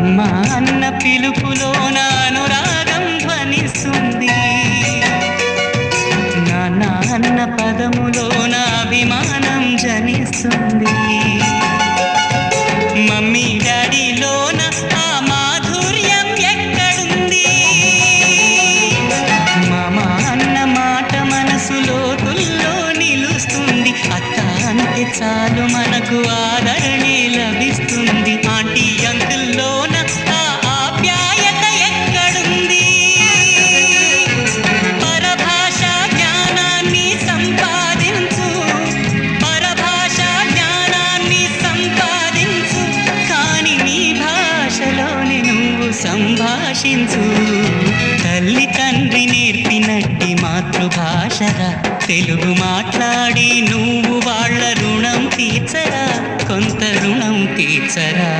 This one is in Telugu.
అమ్మ అన్న పిలుపులోన అనురాగం ధ్వనిస్తుంది, నాన్న అన్న పదములోన అభిమానం జనిస్తుంది, మమ్మీ డాడీలోన ఆ మాధుర్యం ఎక్కడుంది, మామ అన్న మాట మనసులో తుల్లో నిలుస్తుంది, అత్త అంటే చాలు మనకు ఆదరణే లభిస్తుంది, ఆంటీ అంకుల్లోన ఆ ఆప్యాయత ఎక్కడుంది, పరభాష జ్ఞానాన్ని సంపాదించు, పరభాష జ్ఞానాన్ని సంపాదించు, కాని నీ భాషలోనే నువ్వు సంభాషించు, తల్లి తండ్రి నేర్పినట్టి మాతృభాషరా, తెలుగు మాట్లాడి నువ్వు వాళ్ళ రుణం తీర్చరా, కొంత రుణం తీర్చరా.